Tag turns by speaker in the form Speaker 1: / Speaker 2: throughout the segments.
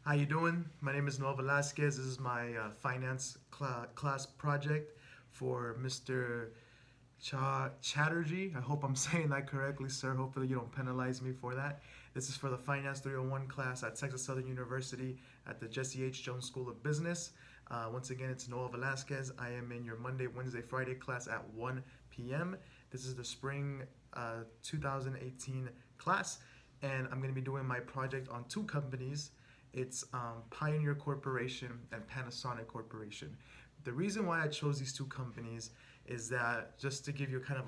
Speaker 1: How you doing? My name is Noel Velasquez. This is my finance class project for Mr. Chatterjee. I hope I'm saying that correctly, sir. Hopefully you don't penalize me for that. This is for the Finance 301 class at Texas Southern University at the Jesse H. Jones School of Business. Once again, it's Noel Velasquez. I am in your Monday, Wednesday, Friday class at 1 p.m. This is the spring 2018 class, and I'm going to be doing my project on two companies. It's Pioneer Corporation and Panasonic Corporation. The reason why I chose these two companies is that, just to give you kind of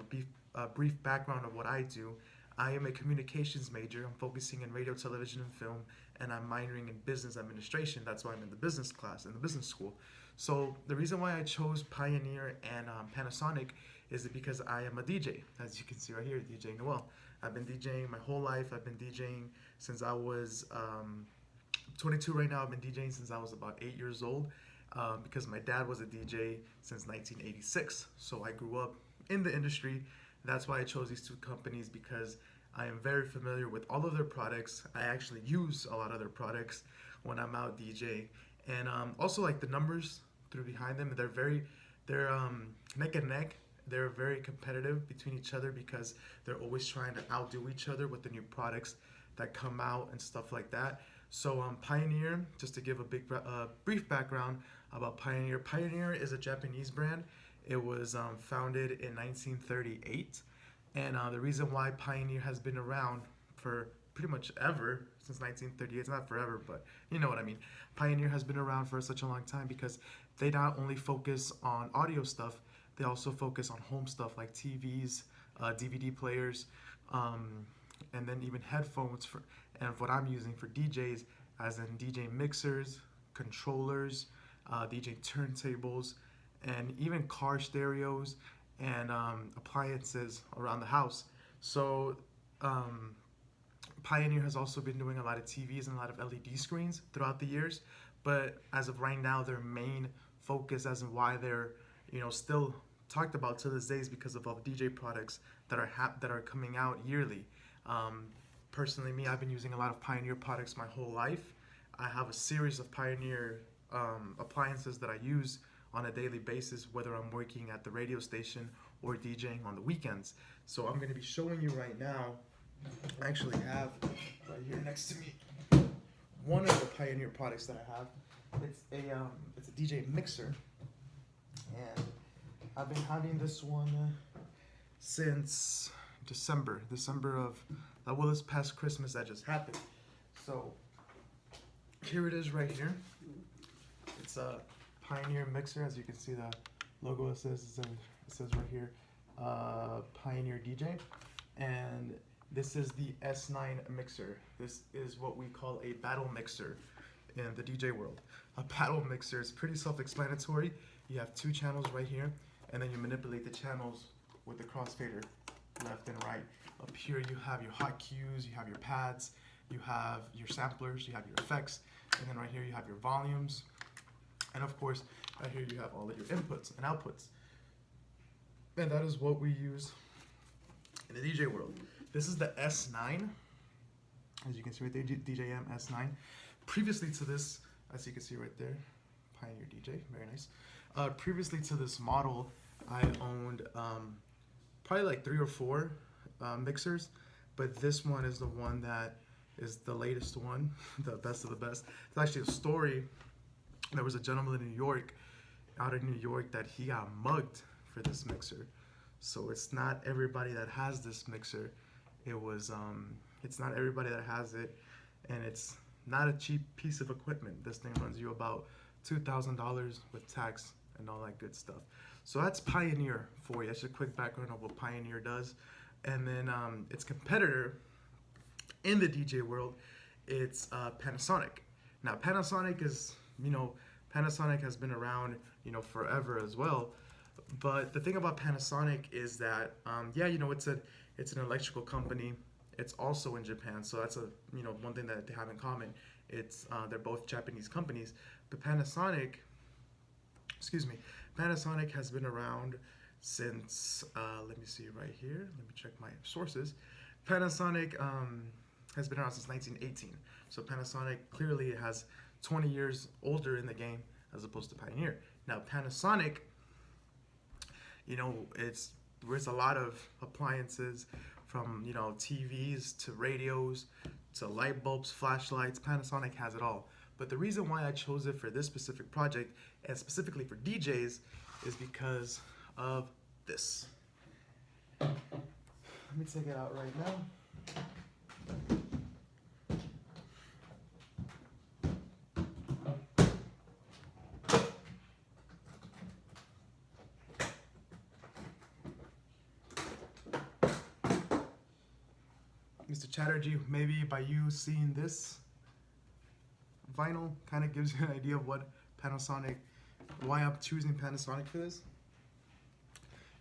Speaker 1: a brief background of what I do, I am a communications major. I'm focusing in radio, television, and film, and I'm minoring in business administration. That's why I'm in the business class, in the business school. So the reason why I chose Pioneer and Panasonic is because I am a DJ. As you can see right here, DJ Noel. I've been DJing my whole life. I've been DJing since I was 22 right now. I've been DJing since I was about 8 years old because my dad was a DJ since 1986. So I grew up in the industry. That's why I chose these two companies, because I am very familiar with all of their products. I actually use a lot of their products when I'm out DJing. And also, like, the numbers through behind them, they're neck and neck. They're very competitive between each other because they're always trying to outdo each other with the new products that come out and stuff like that. So Pioneer, just to give a brief background about Pioneer. Pioneer is a Japanese brand. It was founded in 1938, and the reason why Pioneer has been around for pretty much ever, since 1938, it's not forever, but you know what I mean. Pioneer has been around for such a long time because they not only focus on audio stuff, they also focus on home stuff like TVs, DVD players, and then even headphones and what I'm using for DJs, as in DJ mixers, controllers, DJ turntables, and even car stereos and appliances around the house. So Pioneer has also been doing a lot of TVs and a lot of LED screens throughout the years, but as of right now, their main focus, as in why they're still talked about to this day, is because of all the DJ products that are coming out yearly. Personally, I've been using a lot of Pioneer products my whole life. I have a series of Pioneer appliances that I use on a daily basis, whether I'm working at the radio station or DJing on the weekends. So I'm going to be showing you right now. I actually have right here next to me one of the Pioneer products that I have. It's a DJ mixer, and I've been having this one since December of this past Christmas that just happened. So here it is right here. It's a Pioneer mixer. As you can see, the logo it says right here, Pioneer DJ, and this is the S9 mixer. This is what we call a battle mixer in the DJ world. A battle mixer is pretty self-explanatory. You have two channels right here, and then you manipulate the channels with the crossfader left and right. Up here you have your hot cues, you have your pads, you have your samplers, you have your effects, and then right here you have your volumes, and of course right here you have all of your inputs and outputs. And that is what we use in the DJ world. This is the S9, as you can see right there, DJM S9. Previously to this, as you can see right there, Pioneer DJ, very nice. Previously to this model, I owned probably like 3 or 4 mixers, but this one is the one that is the latest one, the best of the best. It's actually a story. There was a gentleman in New York, out in New York, that he got mugged for this mixer. So it's not everybody that has this mixer. It's not everybody that has it, and it's not a cheap piece of equipment. This thing runs you about $2,000 with tax and all that good stuff. So that's Pioneer for you. That's a quick background of what Pioneer does. And then its competitor in the DJ world, it's Panasonic. Now Panasonic Panasonic has been around forever as well. But the thing about Panasonic is that it's an electrical company. It's also in Japan, so that's one thing that they have in common. They're both Japanese companies, but Panasonic has been around since, let me see right here, let me check my sources. Panasonic has been around since 1918, so Panasonic clearly has 20 years older in the game as opposed to Pioneer. Now Panasonic, there's a lot of appliances from TVs to radios to light bulbs, flashlights. Panasonic has it all. But the reason why I chose it for this specific project, and specifically for DJs, is because of this. Let me take it out right now. Mr. Chatterjee, maybe by you seeing this vinyl kind of gives you an idea of why I'm choosing Panasonic for this.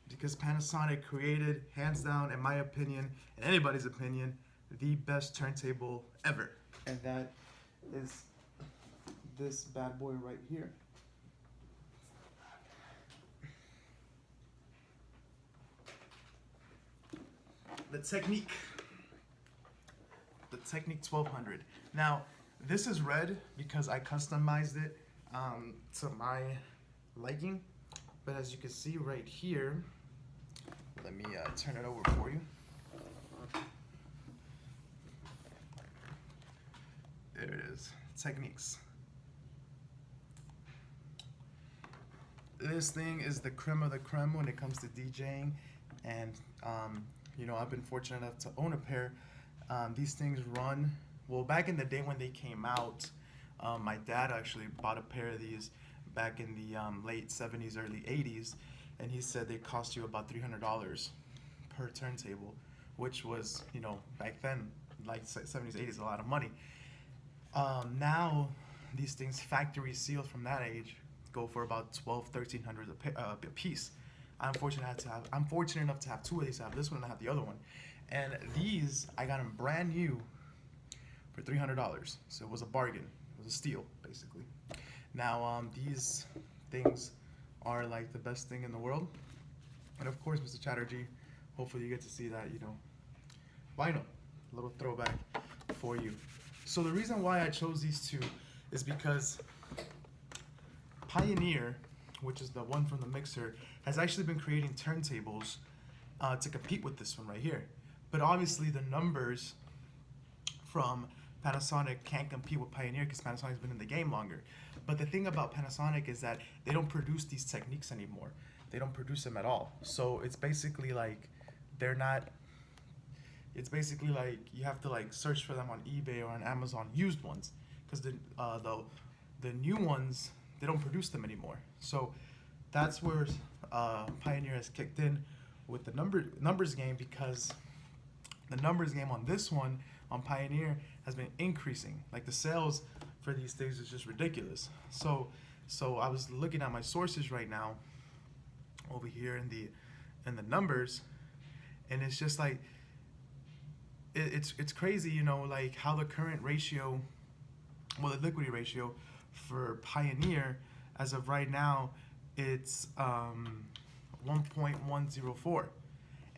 Speaker 1: Because Panasonic created, hands down, in my opinion, and anybody's opinion, the best turntable ever. And that is this bad boy right here. The Technique 1200. Now, this is red because I customized it to my liking. But as you can see right here, let me turn it over for you. There it is, Techniques. This thing is the creme of the creme when it comes to DJing, and I've been fortunate enough to own a pair. These things run, well, back in the day when they came out, my dad actually bought a pair of these back in the late 70s, early 80s, and he said they cost you about $300 per turntable, which was, back then, like 70s, 80s, a lot of money. Now, these things factory sealed from that age go for about $1,200, $1,300 a piece. I'm fortunate enough to have two of these. I have this one and I have the other one. And these, I got them brand new for $300. So it was a bargain. It was a steal, basically. Now, these things are like the best thing in the world. And of course, Mr. Chatterjee, hopefully you get to see that, vinyl, a little throwback for you. So the reason why I chose these two is because Pioneer, which is the one from the mixer, has actually been creating turntables to compete with this one right here. But obviously the numbers from Panasonic can't compete with Pioneer because Panasonic's been in the game longer. But the thing about Panasonic is that they don't produce these techniques anymore. They don't produce them at all. So it's basically like it's basically like you have to like search for them on eBay or on Amazon, used ones, because the new ones, they don't produce them anymore. So that's where Pioneer has kicked in with the numbers game, because the numbers game on this one, on Pioneer, has been increasing. Like the sales for these things is just ridiculous. So I was looking at my sources right now over here in the numbers, and it's just like it's crazy, like how the current ratio, well, the liquidity ratio for Pioneer as of right now, it's 1.104,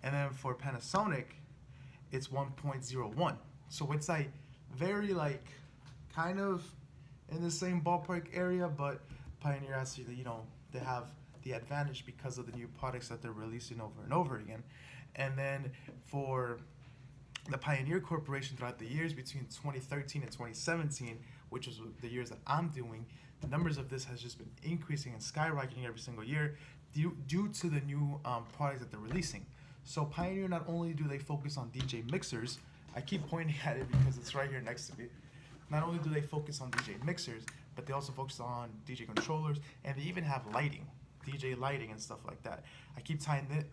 Speaker 1: and then for Panasonic it's 1.01. So it's like very like kind of in the same ballpark area, but Pioneer actually, they have the advantage because of the new products that they're releasing over and over again. And then for the Pioneer Corporation, throughout the years between 2013 and 2017, which is the years that I'm doing, the numbers of this has just been increasing and skyrocketing every single year due to the new products that they're releasing. So Pioneer, not only do they focus on DJ mixers, I keep pointing at it because it's right here next to me. Not only do they focus on DJ mixers, but they also focus on DJ controllers, and they even have lighting, DJ lighting and stuff like that. I keep tying the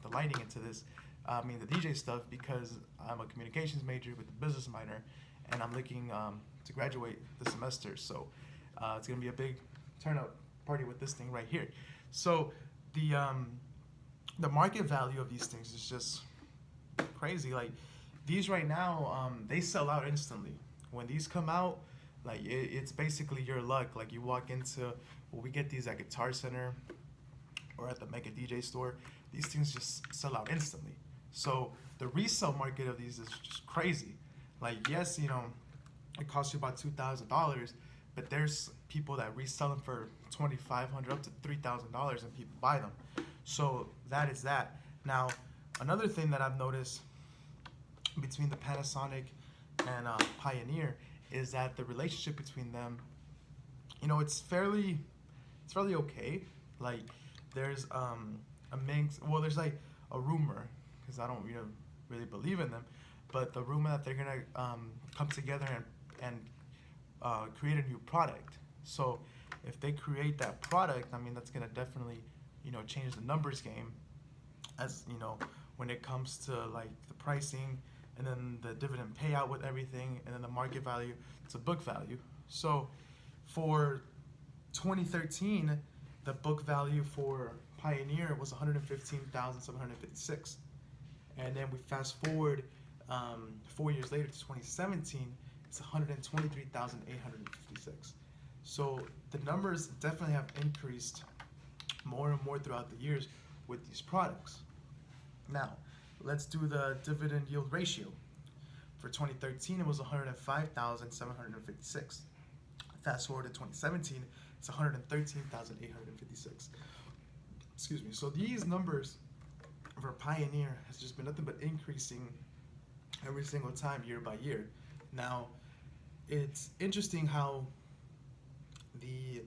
Speaker 1: lighting into this, the DJ stuff, because I'm a communications major with a business minor, and I'm looking to graduate this semester. So it's gonna be a big turnout party with this thing right here. So the market value of these things is just crazy. Like these right now, they sell out instantly. When these come out, like it's basically your luck. Like you walk into, well, we get these at Guitar Center or at the Mega DJ store. These things just sell out instantly. So the resale market of these is just crazy. Like yes, it costs you about $2,000, but there's people that resell them for $2,500 up to $3,000, and people buy them. So that is that. Now, another thing that I've noticed between the Panasonic and Pioneer is that the relationship between them, it's fairly okay. Like, there's a mix. Well, there's like a rumor, because I don't really believe in them, but the rumor that they're gonna come together and create a new product. So if they create that product, I mean, that's gonna definitely change the numbers game, as when it comes to like the pricing, and then the dividend payout with everything, and then the market value to book value. So for 2013, the book value for Pioneer was 115,756, and then we fast forward 4 years later to 2017, it's 123,856. So the numbers definitely have increased more and more throughout the years with these products. Now, let's do the dividend yield ratio. For 2013, it was 105,756. Fast forward to 2017, it's 113,856. Excuse me. So these numbers for Pioneer has just been nothing but increasing every single time, year by year. Now, it's interesting how the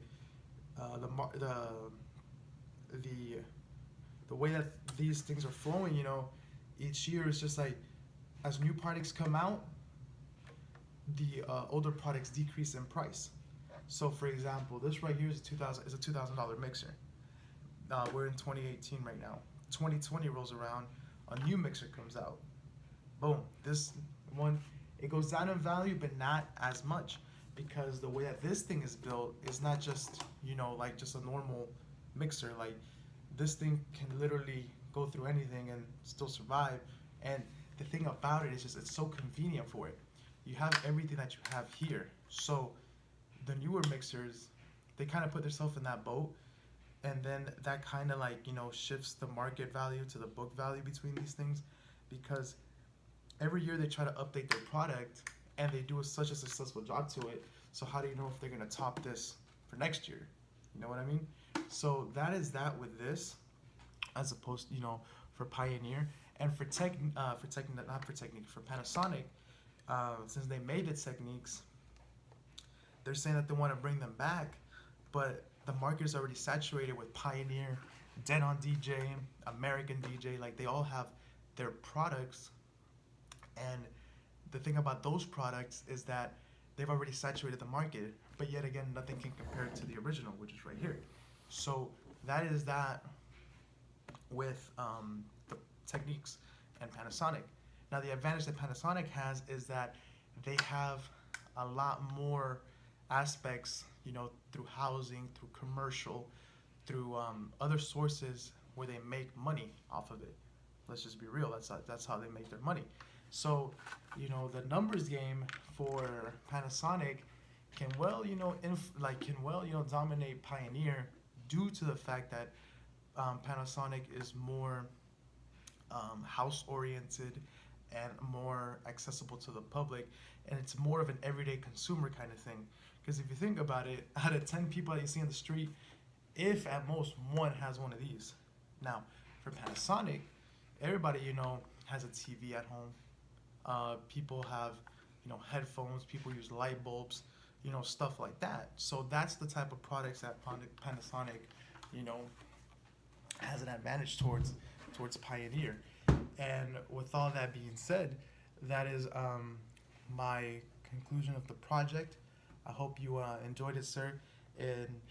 Speaker 1: way that these things are flowing, each year is just like, as new products come out, the older products decrease in price. So, for example, this right here is a $2,000 mixer. We're in 2018 right now. 2020 rolls around, a new mixer comes out. Boom, this one, it goes down in value, but not as much, because the way that this thing is built is not just, like just a normal mixer. Like, this thing can literally go through anything and still survive. And the thing about it is just, it's so convenient for it. You have everything that you have here. So the newer mixers, they kind of put themselves in that boat, and then that kind of like, shifts the market value to the book value between these things, because every year they try to update their product, and they do such a successful job to it. So how do you know if they're going to top this for next year? You know what I mean? So that is that with this, as opposed to, for Pioneer. And for Panasonic, since they made the Techniques, they're saying that they want to bring them back, but the market is already saturated with Pioneer, Dead on DJ, American DJ. Like, they all have their products, and the thing about those products is that they've already saturated the market, but yet again, nothing can compare to the original, which is right here. So that is that with the Techniques and Panasonic. Now, the advantage that Panasonic has is that they have a lot more aspects, through housing, through commercial, through other sources where they make money off of it. Let's just be real. That's how they make their money. So, the numbers game for Panasonic can dominate Pioneer, due to the fact that Panasonic is more house-oriented and more accessible to the public, and it's more of an everyday consumer kind of thing. Because if you think about it, out of 10 people that you see in the street, if at most one has one of these. Now, for Panasonic, everybody has a TV at home. People have headphones. People use light bulbs. Stuff like that. So that's the type of products that Panasonic has an advantage towards Pioneer. And with all that being said, that is my conclusion of the project. I hope you enjoyed it, sir. And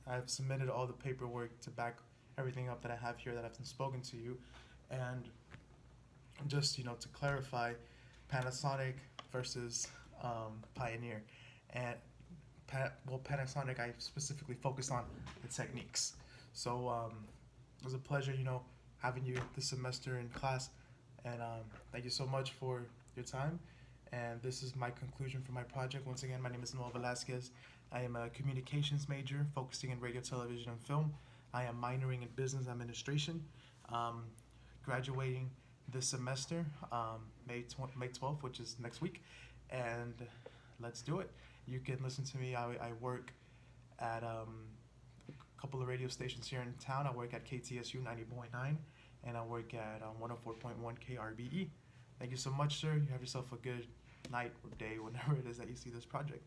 Speaker 1: I've submitted all the paperwork to back everything up that I have here that I've spoken to you. And just to clarify, Panasonic versus Pioneer. And Panasonic, I specifically focused on the Techniques. So it was a pleasure, having you this semester in class. And thank you so much for your time. And this is my conclusion for my project. Once again, my name is Noel Velasquez. I am a communications major focusing in radio, television, and film. I am minoring in business administration. Graduating this semester, May 12th, which is next week. and let's do it. You can listen to me. I work at a couple of radio stations here in town. I work at KTSU 90.9, and I work at 104.1 KRBE. Thank you so much, sir. You have yourself a good night or day, whenever it is that you see this project.